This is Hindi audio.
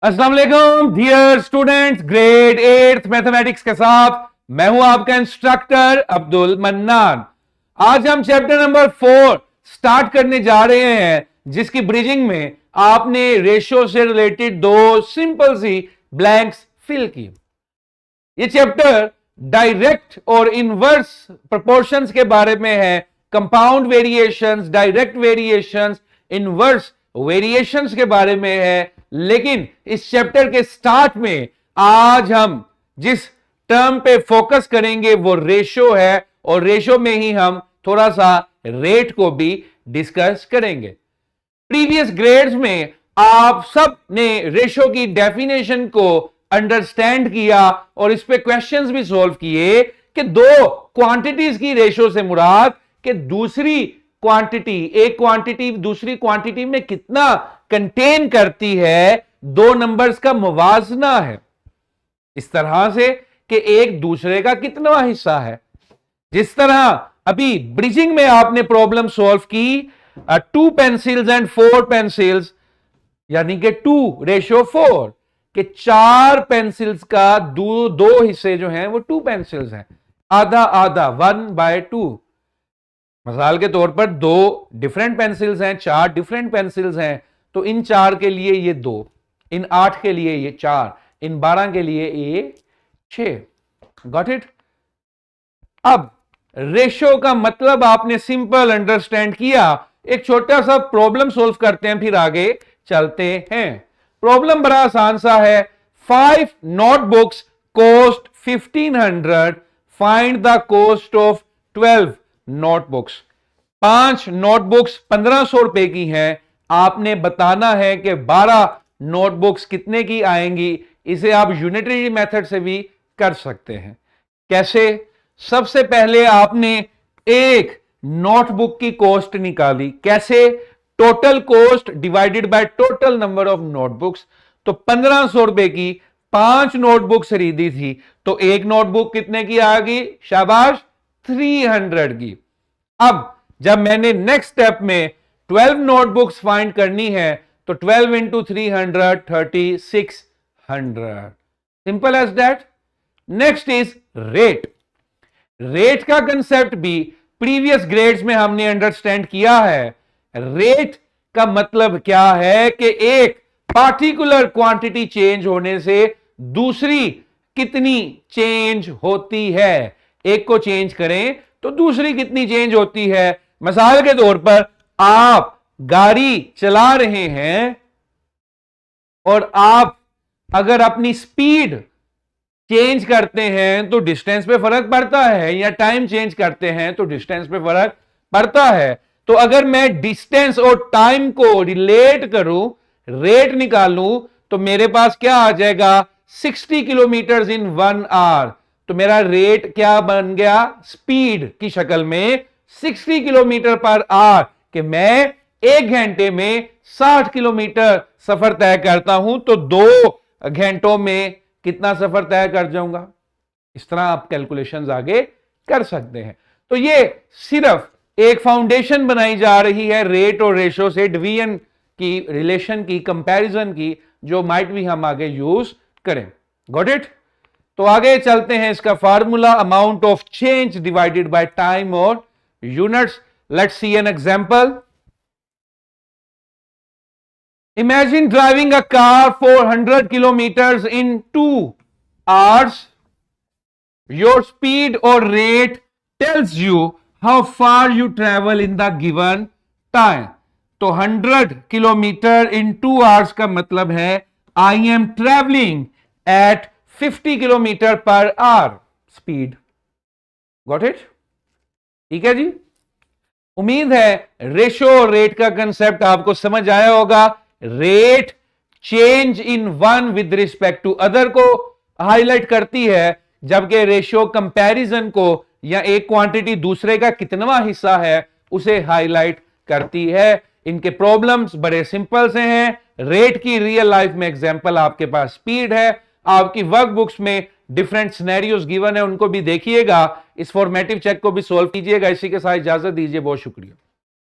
अस्सलाम वालेकुम dear students, grade 8th mathematics के साथ मैं हूं आपका इंस्ट्रक्टर अब्दुल मन्नान। आज हम चैप्टर नंबर 4 स्टार्ट करने जा रहे हैं, जिसकी ब्रिजिंग में आपने रेशियो से रिलेटेड दो सिंपल सी ब्लैंक्स फिल की। ये चैप्टर डायरेक्ट और इनवर्स प्रोपोर्शंस के बारे में है, compound variations, direct variations, inverse variations के बारे में है। लेकिन इस चैप्टर के स्टार्ट में आज हम जिस टर्म पे फोकस करेंगे वो रेशो है, और रेशो में ही हम थोड़ा सा रेट को भी डिस्कस करेंगे। प्रीवियस ग्रेड्स में आप सब ने रेशो की डेफिनेशन को अंडरस्टैंड किया और इस पे क्वेश्चंस भी सॉल्व किए कि दो क्वांटिटीज की रेशो से मुराद कि दूसरी क्वांटिटी, एक क्वांटिटी दूसरी क्वांटिटी में कितना कंटेन करती है, दो नंबर्स का मुवाजना है, इस तरह से कि एक दूसरे का कितना हिस्सा है। जिस तरह अभी ब्रिजिंग में आपने प्रॉब्लम सॉल्व की 2 पेंसिल्स एंड 4 पेंसिल्स, यानी कि 2:4 कि 4 पेंसिल्स का दो हिस्से जो हैं वो 2 पेंसिल्स हैं, आधा आधा 1/2। मिसाल के तौर पर 2 डिफरेंट पेंसिल्स हैं, 4 डिफरेंट पेंसिल्स हैं, तो इन 4 के लिए ये 2, इन 8 के लिए ये 4, इन 12 के लिए ये 6। Got it. अब रेशो का मतलब आपने सिंपल अंडरस्टैंड किया। एक छोटा सा प्रॉब्लम सॉल्व करते हैं, फिर आगे चलते हैं। प्रॉब्लम बड़ा आसान सा है। 5 notebooks cost 1500, find the cost of 12 notebooks. 5 notebooks 1500 रुपए की हैं, आपने बताना है कि 12 नोटबुक्स कितने की आएंगी। इसे आप यूनिटरी मेथड से भी कर सकते हैं। कैसे? सबसे पहले आपने एक नोटबुक की कॉस्ट निकाली। कैसे? Total cost divided by total number of notebooks. तो 1500 रुपए की 5 नोटबुक खरीदी थी, तो एक नोटबुक कितने की आ गई? शाबाश, 300 की। अब जब मैंने नेक्स्ट स्टेप में 12 नोटबुक्स फाइंड करनी है, तो 12 into 300 3600। Simple as that. Next is rate. Rate का कंसेप्ट भी प्रीवियस ग्रेड्स में हमने अंडरस्टैंड किया है। रेट का मतलब क्या है कि एक पार्टिकुलर क्वांटिटी चेंज होने से दूसरी कितनी चेंज होती है। एक को चेंज करें तो दूसरी कितनी चेंज होती है। मिसाल के तौर पर आप गाड़ी चला रहे हैं और आप अगर अपनी स्पीड चेंज करते हैं तो डिस्टेंस पे फर्क पड़ता है, या टाइम चेंज करते हैं तो डिस्टेंस पे फर्क पड़ता है। तो अगर मैं डिस्टेंस और टाइम को रिलेट करूं, रेट निकालूं, तो मेरे पास क्या आ जाएगा? 60 किलोमीटर इन 1 आवर। तो मेरा रेट क्या बन गया? स्पीड की शक्ल में 60 किलोमीटर पर आवर, कि मैं 1 घंटे में 60 किलोमीटर सफर तय करता हूं, तो 2 घंटों में कितना सफर तय कर जाऊंगा। इस तरह आप कैलकुलेशंस आगे कर सकते हैं। तो ये सिर्फ एक फाउंडेशन बनाई जा रही है रेट और रेशो से, डिवीजन की, रिलेशन की, कंपैरिजन की, जो माइट भी हम आगे यूज करें। Got it. तो आगे चलते हैं। इसका formula amount of change divided by time और units. Let's see an example. Imagine driving a car for 100 kilometers in 2 hours. Your speed or rate tells you how far you travel in the given time. तो 100 किलोमीटर in 2 hours का मतलब है I am traveling at 50 kilometre per hour speed. Got it? ठीक है जी। उम्मीद है रेशो और रेट का कंसेप्ट आपको समझ आया होगा। Rate change in one with respect to other को हाईलाइट करती है, जबकि रेशियो कंपैरिजन को, या एक क्वांटिटी दूसरे का कितनवा हिस्सा है, उसे हाईलाइट करती है। इनके प्रॉब्लम्स बड़े सिंपल से हैं। रेट की रियल लाइफ में एग्जांपल आपके पास स्पीड है। आपकी वर्कबुक्स में डिफरेंट सिनेरियोज गिवन है, उनको भी देखिएगा। इस फॉर्मेटिव चेक को भी सॉल्व कीजिएगा। इसी के साथ इजाजत दीजिए। बहुत शुक्रिया।